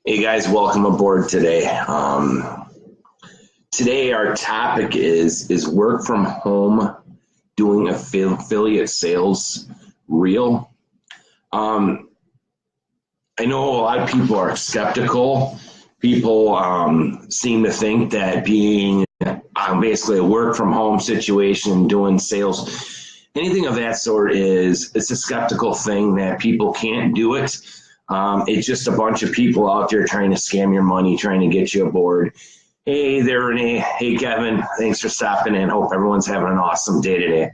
Hey guys, welcome aboard today. Today our topic is work from home, doing affiliate sales real? I know a lot of people are skeptical. People seem to think that being basically a work from home situation, doing sales, anything of that sort it's a skeptical thing that people can't do it. It's just a bunch of people out there trying to scam your money, trying to get you aboard. Hey there, Renee. Hey, Kevin. Thanks for stopping in. Hope everyone's having an awesome day today.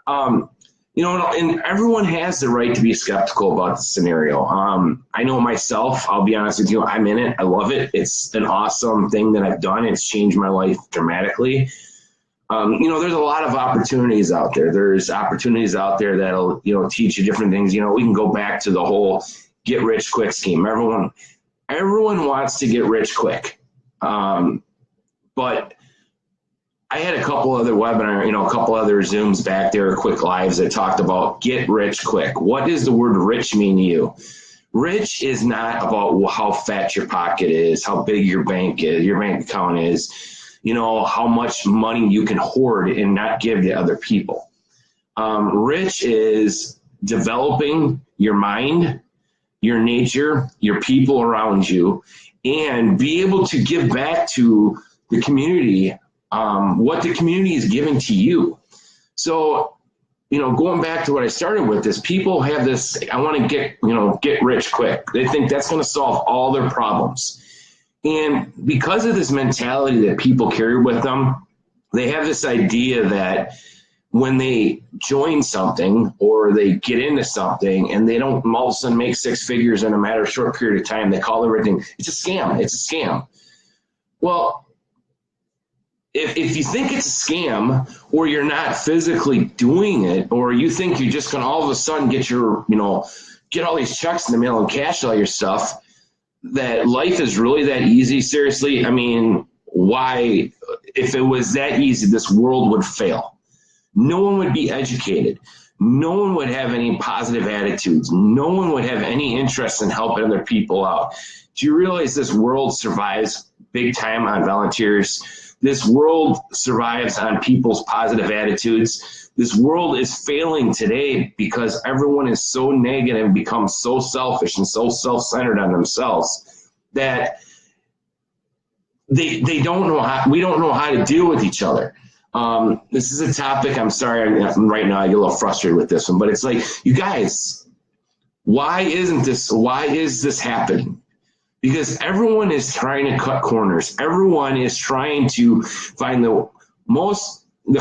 And everyone has the right to be skeptical about the scenario. I know myself, I'll be honest with you, I'm in it. I love it. It's an awesome thing that I've done. It's changed my life dramatically. There's a lot of opportunities out there. There's opportunities out there that'll, teach you different things. We can go back to the whole get rich quick scheme. Everyone wants to get rich quick. But I had a couple other webinars, a couple other Zooms back there, quick lives that talked about get rich quick. What does the word rich mean to you? Rich is not about how fat your pocket is, how big your bank account is, how much money you can hoard and not give to other people. Rich is developing your mind, your nature, your people around you, and be able to give back to the community what the community is giving to you. So, going back to what I started with is people have this, I want to get rich quick. They think that's going to solve all their problems. And because of this mentality that people carry with them, they have this idea that when they join something or they get into something and they don't all of a sudden make six figures in a matter of a short period of time, they call everything, it's a scam. It's a scam. Well, if you think it's a scam or you're not physically doing it, or you think you're just going to all of a sudden get get all these checks in the mail and cash all your stuff, that life is really that easy. Seriously, I mean, why? If it was that easy, this world would fail. No one would be educated. No one would have any positive attitudes. No one would have any interest in helping other people out. Do you realize this world survives big time on volunteers? This world survives on people's positive attitudes. This world is failing today because everyone is so negative and becomes so selfish and so self-centered on themselves that we don't know how to deal with each other. This is a topic, I'm sorry, right now I get a little frustrated with this one, but it's like, you guys, why is this happening? Because everyone is trying to cut corners. Everyone is trying to find the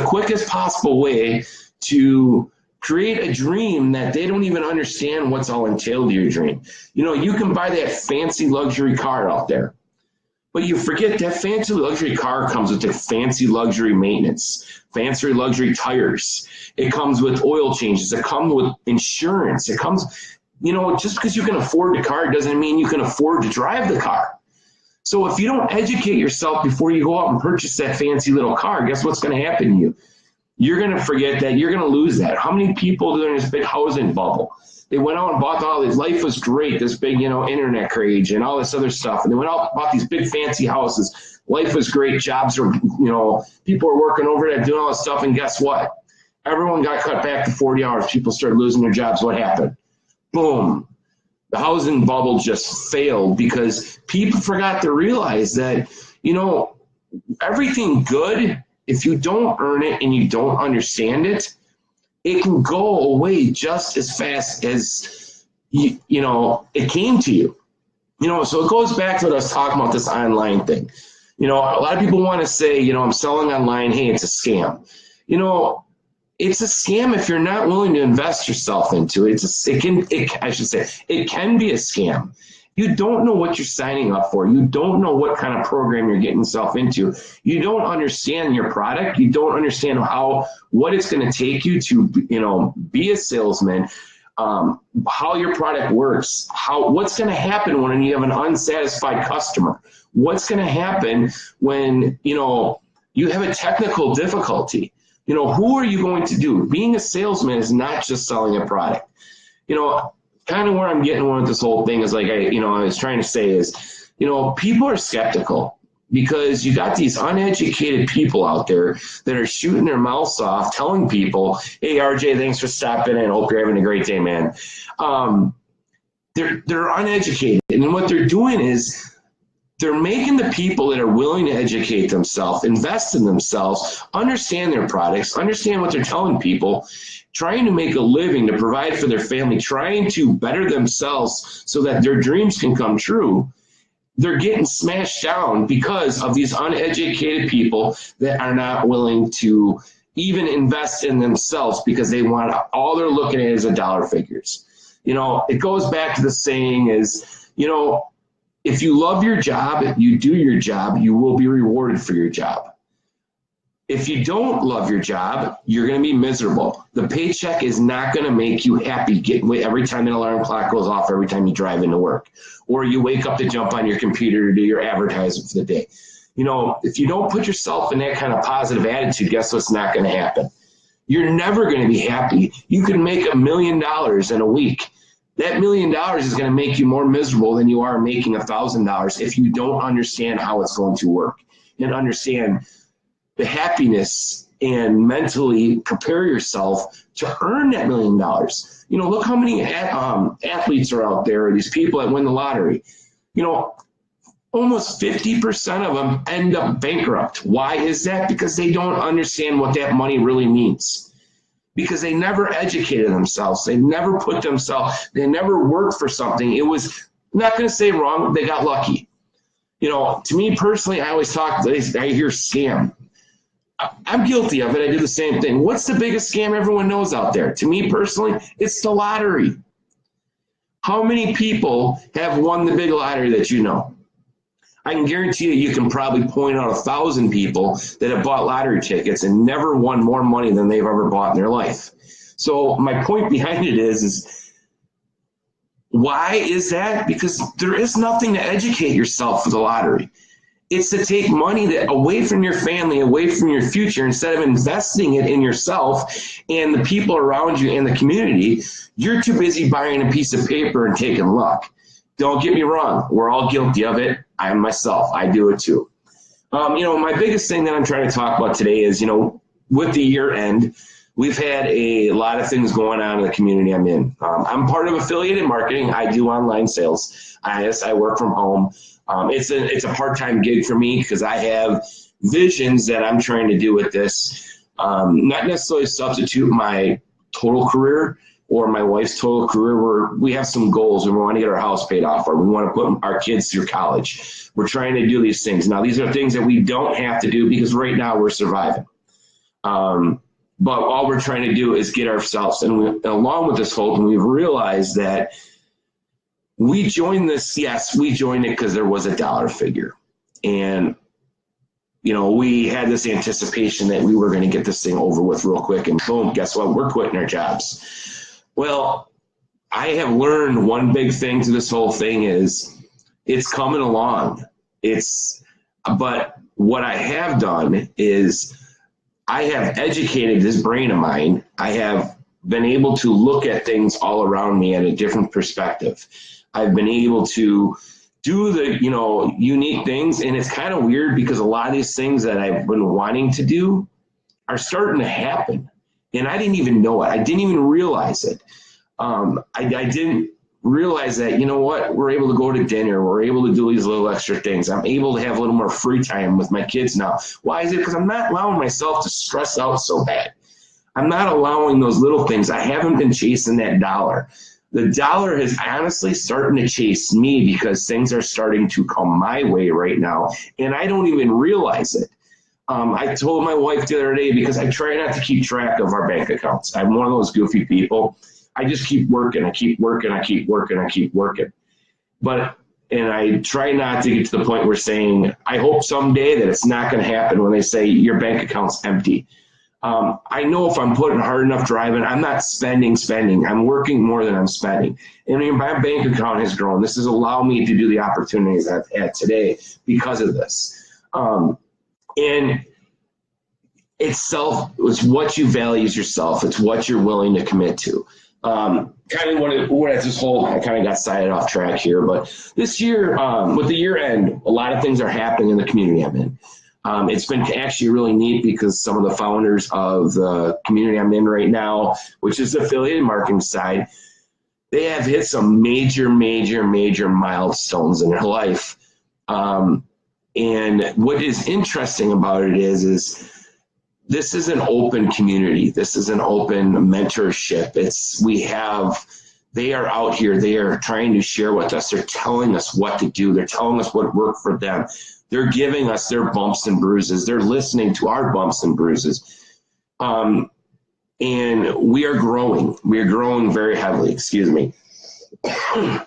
quickest possible way to create a dream that they don't even understand what's all entailed to your dream. You can buy that fancy luxury car out there, but you forget that fancy luxury car comes with the fancy luxury maintenance, fancy luxury tires. It comes with oil changes. It comes with insurance. It comes, just because you can afford the car doesn't mean you can afford to drive the car. So if you don't educate yourself before you go out and purchase that fancy little car, guess what's going to happen to you? You're going to forget that. You're going to lose that. How many people are in this big housing bubble? They went out and bought all this. Life was great, this big, internet craze and all this other stuff. And they went out and bought these big fancy houses. Life was great. Jobs were, people were working over there doing all this stuff. And guess what? Everyone got cut back to 40 hours. People started losing their jobs. What happened? Boom. The housing bubble just failed because people forgot to realize that, everything good, if you don't earn it and you don't understand it, it can go away just as fast as, it came to you. So it goes back to what I was talking about, this online thing. A lot of people want to say, I'm selling online. Hey, it's a scam. It's a scam if you're not willing to invest yourself into it. It can be a scam. You don't know what you're signing up for. You don't know what kind of program you're getting yourself into. You don't understand your product. You don't understand what it's going to take you to, be a salesman, how your product works, what's going to happen when you have an unsatisfied customer, what's going to happen when, you have a technical difficulty. Who are you going to do? Being a salesman is not just selling a product. Kind of where I'm getting with this whole thing is like, I was trying to say is People are skeptical because you got these uneducated people out there that are shooting their mouths off, telling people, hey, RJ, thanks for stopping in. Hope you're having a great day, man. They're uneducated. And what they're doing is they're making the people that are willing to educate themselves, invest in themselves, understand their products, understand what they're telling people, trying to make a living to provide for their family, trying to better themselves so that their dreams can come true. They're getting smashed down because of these uneducated people that are not willing to even invest in themselves because they want, all they're looking at is a dollar figures. It goes back to the saying is, if you love your job, you do your job, you will be rewarded for your job. If you don't love your job, you're going to be miserable. The paycheck is not going to make you happy every time an alarm clock goes off, every time you drive into work, or you wake up to jump on your computer to do your advertising for the day. If you don't put yourself in that kind of positive attitude, guess what's not going to happen? You're never going to be happy. You can make $1 million in a week. That $1 million is going to make you more miserable than you are making $1,000 if you don't understand how it's going to work and understand the happiness and mentally prepare yourself to earn that $1 million. Look how many athletes are out there, these people that win the lottery. Almost 50% of them end up bankrupt. Why is that? Because they don't understand what that money really means. Because they never educated themselves. They never put themselves, they never worked for something. It was, I'm not going to say wrong, they got lucky. To me personally, I always I hear scam. I'm guilty of it. I do the same thing. What's the biggest scam everyone knows out there? To me personally, it's the lottery. How many people have won the big lottery that you know? I can guarantee you can probably point out 1,000 people that have bought lottery tickets and never won more money than they've ever bought in their life. So my point behind it is why is that? Because there is nothing to educate yourself for the lottery. It's to take money away from your family, away from your future, instead of investing it in yourself and the people around you and the community. You're too busy buying a piece of paper and taking luck. Don't get me wrong. We're all guilty of it. I myself, I do it too. My biggest thing that I'm trying to talk about today is, with the year end, we've had a lot of things going on in the community I'm in. I'm part of affiliated marketing. I do online sales. I work from home. It's a part-time gig for me because I have visions that I'm trying to do with this. Not necessarily substitute my total career or my wife's total career, where we have some goals and we want to get our house paid off, or we want to put our kids through college. We're trying to do these things. Now, these are things that we don't have to do because right now we're surviving. But all we're trying to do is get ourselves, and along with this hope, and we've realized that we joined this, yes, we joined it because there was a dollar figure. And, we had this anticipation that we were going to get this thing over with real quick, and boom, guess what? We're quitting our jobs. Well, I have learned one big thing to this whole thing is it's coming along. But what I have done is I have educated this brain of mine. I have been able to look at things all around me at a different perspective. I've been able to do the, unique things. And it's kind of weird because a lot of these things that I've been wanting to do are starting to happen. And I didn't even know it. I didn't even realize it. I didn't realize that, we're able to go to dinner. We're able to do these little extra things. I'm able to have a little more free time with my kids now. Why is it? Because I'm not allowing myself to stress out so bad. I'm not allowing those little things. I haven't been chasing that dollar. The dollar is honestly starting to chase me because things are starting to come my way right now. And I don't even realize it. I told my wife the other day, because I try not to keep track of our bank accounts. I'm one of those goofy people. I just keep working. I keep working. And I try not to get to the point where saying, I hope someday that it's not going to happen when they say your bank account's empty. I know if I'm putting hard enough driving, I'm not spending. I'm working more than I'm spending. And my bank account has grown. This has allowed me to do the opportunities I've had today because of this. And it's what you value yourself. It's what you're willing to commit to. kind of what I just hold, I kind of got sided off track here, but this year, with the year end, a lot of things are happening in the community I'm in. It's been actually really neat because some of the founders of the community I'm in right now, which is the affiliate marketing side, they have hit some major milestones in their life. And what is interesting about it is this is an open community. This is an open mentorship. They are out here. They are trying to share with us. They're telling us what to do. They're telling us what worked for them. They're giving us their bumps and bruises. They're listening to our bumps and bruises. And we are growing. We are growing very heavily, excuse me.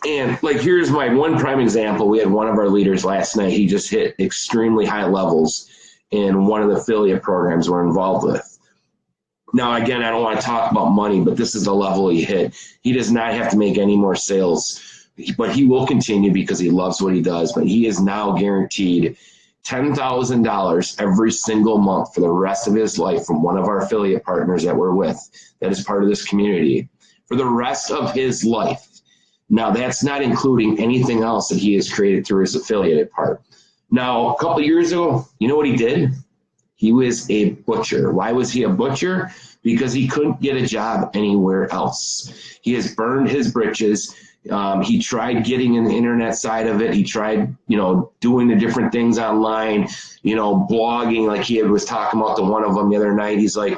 And like, here's my one prime example. We had one of our leaders last night. He just hit extremely high levels in one of the affiliate programs we're involved with. Now, again, I don't want to talk about money, but this is the level he hit. He does not have to make any more sales, but he will continue because he loves what he does. But he is now guaranteed $10,000 every single month for the rest of his life from one of our affiliate partners that we're with, that is part of this community, for the rest of his life. Now, that's not including anything else that he has created through his affiliated part. Now, a couple of years ago, you know what he did? He was a butcher. Why was he a butcher? Because he couldn't get a job anywhere else. He has burned his britches. He tried getting in the internet side of it. He tried, doing the different things online, blogging, like he was talking about to one of them the other night. He's like,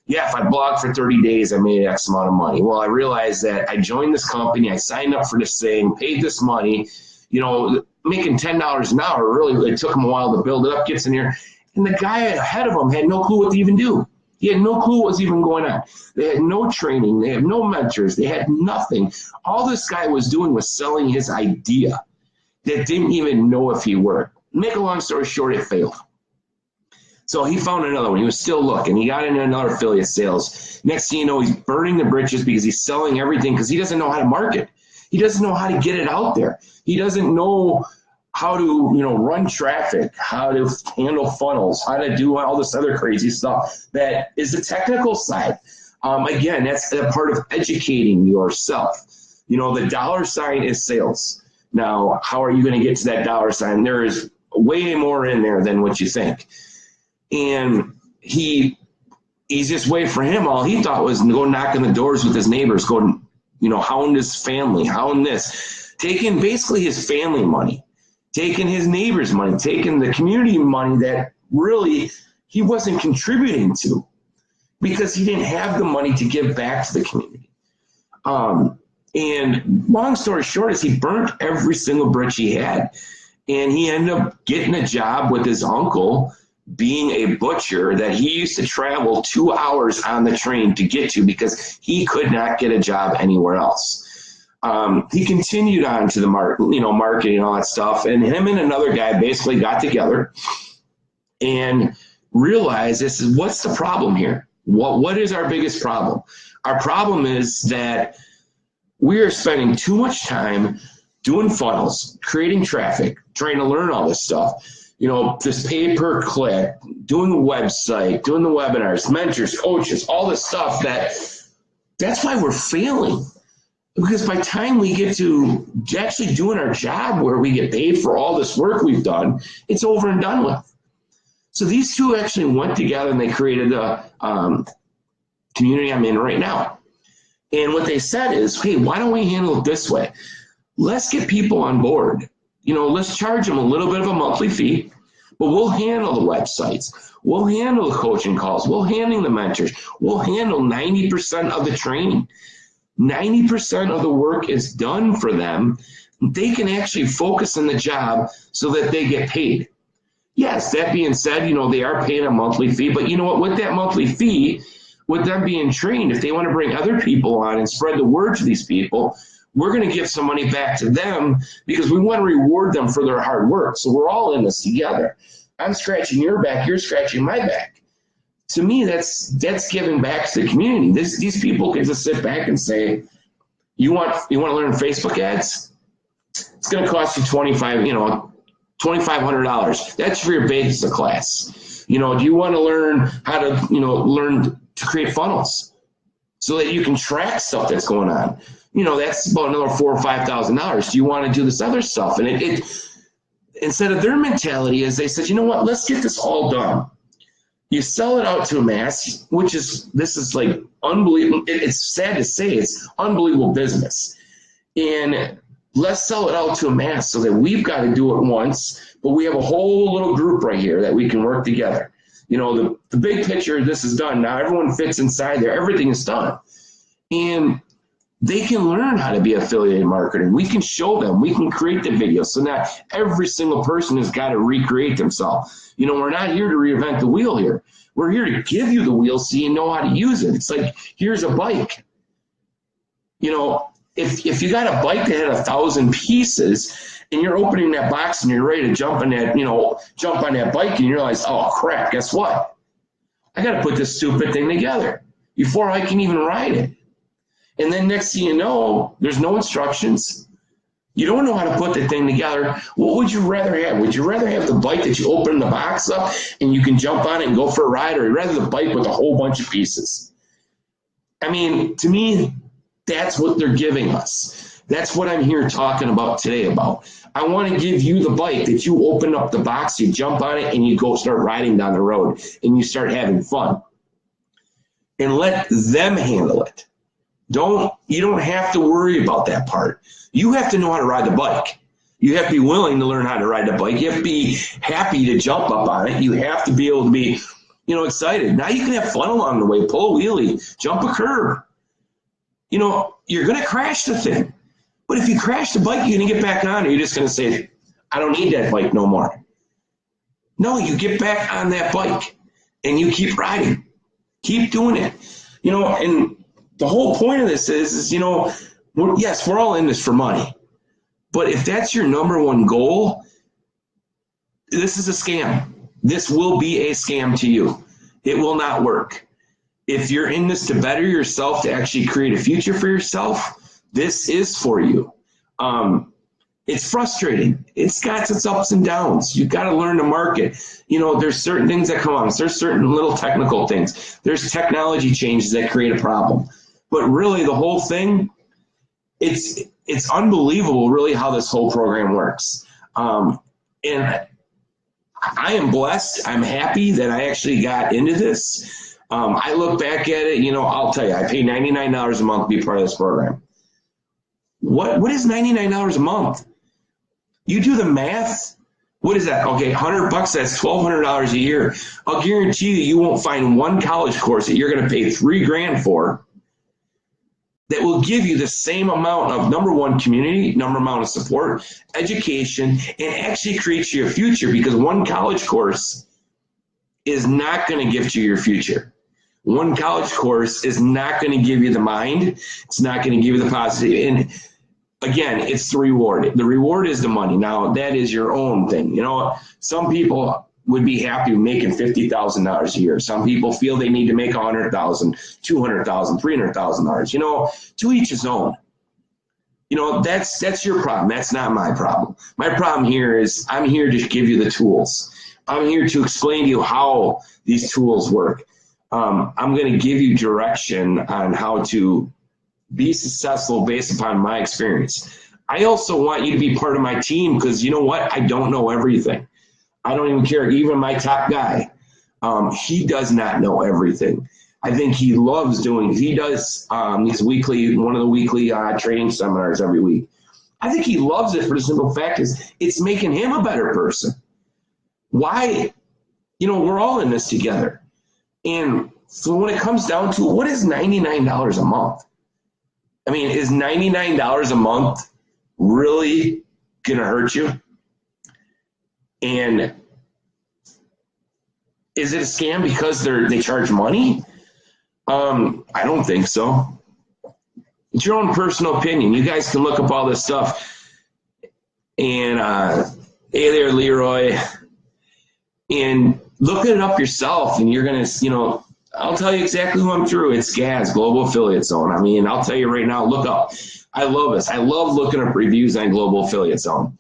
yeah, if I blog for 30 days, I made X amount of money. Well, I realized that I joined this company, I signed up for this thing, paid this money, making $10 an hour. Really, it took him a while to build it up, gets in here. And the guy ahead of him had no clue what to even do. He had no clue what was even going on. They had no training. They had no mentors. They had nothing. All this guy was doing was selling his idea that didn't even know if he worked. Make a long story short, it failed. So he found another one. He was still looking. He got into another affiliate sales. Next thing you know, he's burning the bridges because he's selling everything because he doesn't know how to market. He doesn't know how to get it out there. He doesn't know how to, run traffic, how to handle funnels, how to do all this other crazy stuff that is the technical side. Again, that's a part of educating yourself. The dollar sign is sales. Now, how are you going to get to that dollar sign? There is way more in there than what you think. And he's just waiting for him. All he thought was to go knock on the doors with his neighbors, go, hound his family, hound this, taking basically his family money, taking his neighbor's money, taking the community money that really he wasn't contributing to because he didn't have the money to give back to the community. And long story short is he burnt every single bridge he had. And he ended up getting a job with his uncle being a butcher that he used to travel 2 hours on the train to get to because he could not get a job anywhere else. He continued on to the marketing and all that stuff. And him and another guy basically got together and realized what's the problem here? What is our biggest problem? Our problem is that we are spending too much time doing funnels, creating traffic, trying to learn all this stuff. This pay per click, doing the website, doing the webinars, mentors, coaches, all this stuff that's why we're failing. Because by the time we get to actually doing our job where we get paid for all this work we've done, it's over and done with. So these two actually went together and they created a community I'm in right now. And what they said is, hey, why don't we handle it this way? Let's get people on board. Let's charge them a little bit of a monthly fee, but we'll handle the websites. We'll handle the coaching calls. We'll handle the mentors. We'll handle 90% of the training. 90% of the work is done for them. They can actually focus on the job so that they get paid. Yes, that being said, they are paying a monthly fee, but you know what? With that monthly fee, with them being trained, if they want to bring other people on and spread the word to these people, we're going to give some money back to them because we want to reward them for their hard work. So we're all in this together. I'm scratching your back, you're scratching my back. To me, that's giving back to the community. These people can just sit back and say, you want to learn Facebook ads? It's going to cost you $2,500. That's for your basic class. Do you want to learn how to, learn to create funnels so that you can track stuff that's going on? that's about another $4,000 or $5,000. Do you want to do this other stuff? And it instead of their mentality is they said, you know what, let's get this all done. You sell it out to a mass, this is like unbelievable. It's sad to say, it's unbelievable business. And let's sell it out to a mass so that we've got to do it once, but we have a whole little group right here that we can work together. The big picture, this is done. Now everyone fits inside there. Everything is done. And they can learn how to be affiliate marketing. We can show them. We can create the videos. So now every single person has got to recreate themselves. We're not here to reinvent the wheel here. We're here to give you the wheel so you know how to use it. It's like, here's a bike. If you got a bike that had 1,000 pieces and you're opening that box and you're ready to jump on that bike and you realize, oh crap, guess what? I got to put this stupid thing together before I can even ride it. And then next thing you know, there's no instructions. You don't know how to put the thing together. What would you rather have? Would you rather have the bike that you open the box up and you can jump on it and go for a ride, or would you rather the bike with a whole bunch of pieces? I mean, to me, that's what they're giving us. That's what I'm here talking about today about. I want to give you the bike that you open up the box, you jump on it, and you go start riding down the road, and you start having fun. And let them handle it. You don't have to worry about that part. You have to know how to ride the bike. You have to be willing to learn how to ride the bike. You have to be happy to jump up on it. You have to be able to be, excited. Now you can have fun along the way, pull a wheelie, jump a curb. You're going to crash the thing. But if you crash the bike, you're going to get back on, or you're just going to say, I don't need that bike no more. No, you get back on that bike and you keep riding. Keep doing it. And the whole point of this is we're all in this for money. But if that's your number one goal, this is a scam. This will be a scam to you. It will not work. If you're in this to better yourself, to actually create a future for yourself, this is for you. It's frustrating. It's got its ups and downs. You've got to learn to market. There's certain things that come on. There's certain little technical things. There's technology changes that create a problem. But really, the whole thing, it's unbelievable, really, how this whole program works. And I am blessed. I'm happy that I actually got into this. I look back at it, I'll tell you, I pay $99 a month to be part of this program. What is $99 a month? You do the math. What is that? Okay, $100, that's $1,200 a year. I'll guarantee you won't find one college course that you're going to pay $3,000 for that will give you the same amount of, number one, community, number amount of support, education, and actually creates you a future, because one college course is not going to gift you your future. One college course is not going to give you the mind. It's not going to give you the positive. And again, it's the reward. The reward is the money. Now, that is your own thing. Some people would be happy making $50,000 a year. Some people feel they need to make $100,000, $200,000, $300,000. To each his own. That's your problem. That's not my problem. My problem here is I'm here to give you the tools. I'm here to explain to you how these tools work. I'm going to give you direction on how to be successful based upon my experience. I also want you to be part of my team, because you know what? I don't know everything. I don't even care. Even my top guy, he does not know everything. I think he loves he does these one of the weekly training seminars every week. I think he loves it for the simple fact is it's making him a better person. Why? We're all in this together. And so when it comes down to what is $99 a month? I mean, is $99 a month really going to hurt you? And is it a scam because they charge money? I don't think so. It's your own personal opinion. You guys can look up all this stuff. And hey there, Leroy. And look it up yourself, and you're going to, I'll tell you exactly who I'm through. It's GAZ, Global Affiliate Zone. I mean, I'll tell you right now, look up. I love this. I love looking up reviews on Global Affiliate Zone,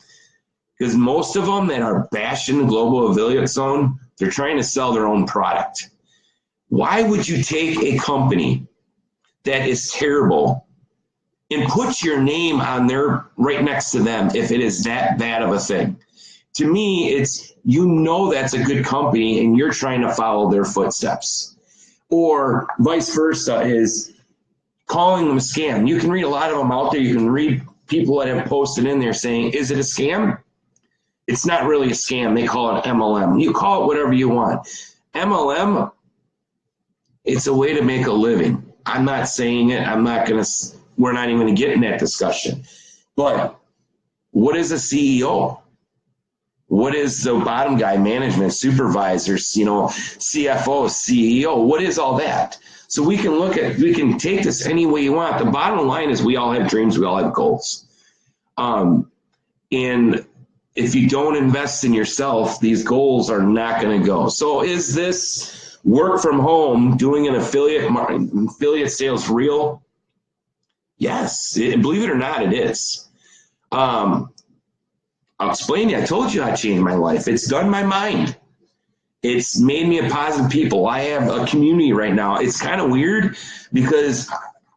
because most of them that are bashing the Global Affiliate Zone, they're trying to sell their own product. Why would you take a company that is terrible and put your name on there right next to them if it is that bad of a thing. To me, it's, that's a good company and you're trying to follow their footsteps. Or vice versa is calling them a scam. You can read a lot of them out there. You can read people that have posted in there saying, is it a scam? It's not really a scam. They call it MLM. You call it whatever you want. MLM, it's a way to make a living. I'm not saying it. We're not even going to get in that discussion. But what is a CEO? What is the bottom guy, management, supervisors, CFO, CEO? What is all that? So we can take this any way you want. The bottom line is we all have dreams. We all have goals. And if you don't invest in yourself, these goals are not going to go. So is this work from home, doing an affiliate sales real? Yes. Believe it or not, it is. I'll explain to you. I told you I changed my life. It's done my mind. It's made me a positive people. I have a community right now. It's kind of weird because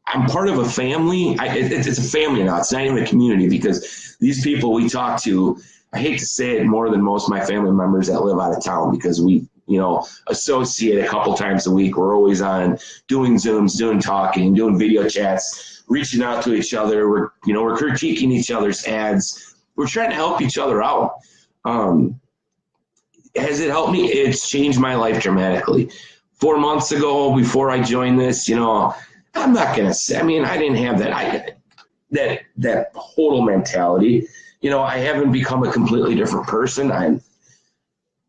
I'm part of a family. It's a family now. It's not even a community because these people we talk to, I hate to say it more than most of my family members that live out of town because we, associate a couple times a week. We're always on doing Zooms, doing talking, doing video chats, reaching out to each other. We're critiquing each other's ads. We're trying to help each other out. Has it helped me? It's changed my life dramatically. 4 months ago, before I joined this, I'm not going to say, I didn't have that total mentality. I haven't become a completely different person.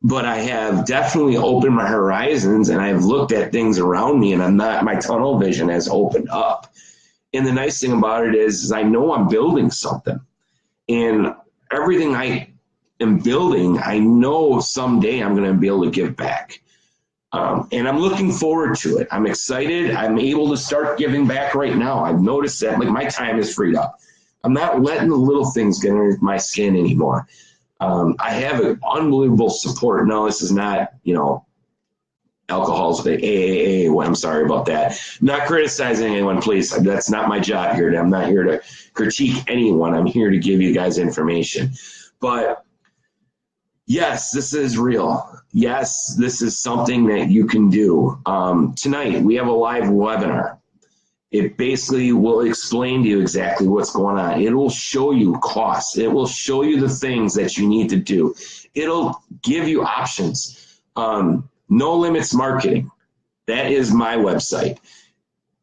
But I have definitely opened my horizons and I've looked at things around me and my tunnel vision has opened up. And the nice thing about it is I know I'm building something. And everything I am building, I know someday I'm going to be able to give back. And I'm looking forward to it. I'm excited. I'm able to start giving back right now. I've noticed that my time is freed up. I'm not letting the little things get under my skin anymore. I have an unbelievable support. No, this is not, alcohol's the AAA. I'm sorry about that. Not criticizing anyone, please. That's not my job here. I'm not here to critique anyone. I'm here to give you guys information. But yes, this is real. Yes, this is something that you can do. Tonight, we have a live webinar. It basically will explain to you exactly what's going on. It will show you costs. It will show you the things that you need to do. It'll give you options. No Limits Marketing. That is my website.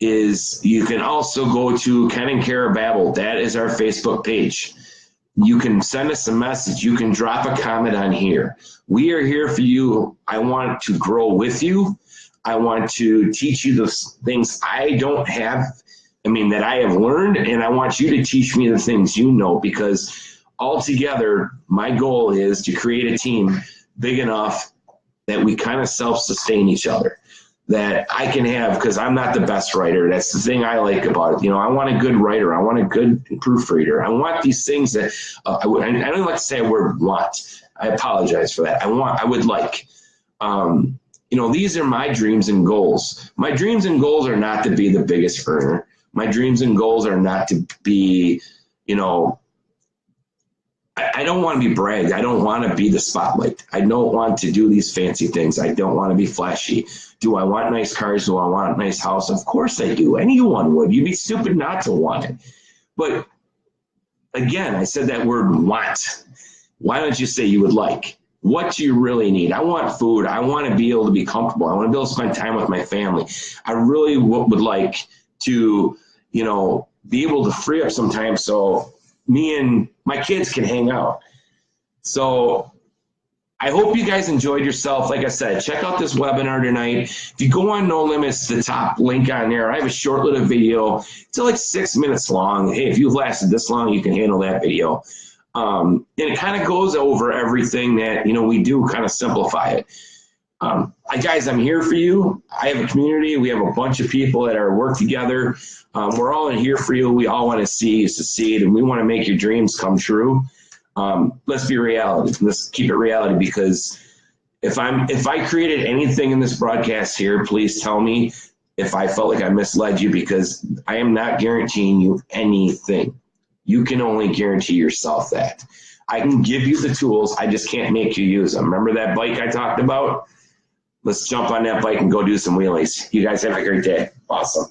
You can also go to Ken and Kara Babble. That is our Facebook page. You can send us a message. You can drop a comment on here. We are here for you. I want to grow with you. I want to teach you the things I don't have, that I have learned, and I want you to teach me the things you know, because altogether, my goal is to create a team big enough that we kind of self-sustain each other, that I can have, because I'm not the best writer. That's the thing I like about it. I want a good writer. I want a good proofreader. I want these things that, I don't like to say a word want. I apologize for that. I would like. These are my dreams and goals. My dreams and goals are not to be the biggest earner. My dreams and goals are not to be, I don't want to be bragged. I don't want to be the spotlight. I don't want to do these fancy things. I don't want to be flashy. Do I want nice cars? Do I want a nice house? Of course I do. Anyone would. You'd be stupid not to want it. But again, I said that word want. Why don't you say you would like? What do you really need? I want food. I want to be able to be comfortable. I want to be able to spend time with my family. I really would like to, be able to free up some time so me and my kids can hang out. So I hope you guys enjoyed yourself. Like I said, check out this webinar tonight. If you go on No Limits, the top link on there, I have a short little video. It's like 6 minutes long. Hey, if you've lasted this long, you can handle that video. And it kind of goes over everything that, we do, kind of simplify it. Guys, I'm here for you. I have a community. We have a bunch of people that work together. We're all in here for you. We all want to see you succeed, and we want to make your dreams come true. Let's be reality. Let's keep it reality, because if I created anything in this broadcast here, please tell me. if I felt like I misled you, because I am not guaranteeing you anything. You can only guarantee yourself that. I can give you the tools, I just can't make you use them. Remember that bike I talked about? Let's jump on that bike and go do some wheelies. You guys have a great day. Awesome.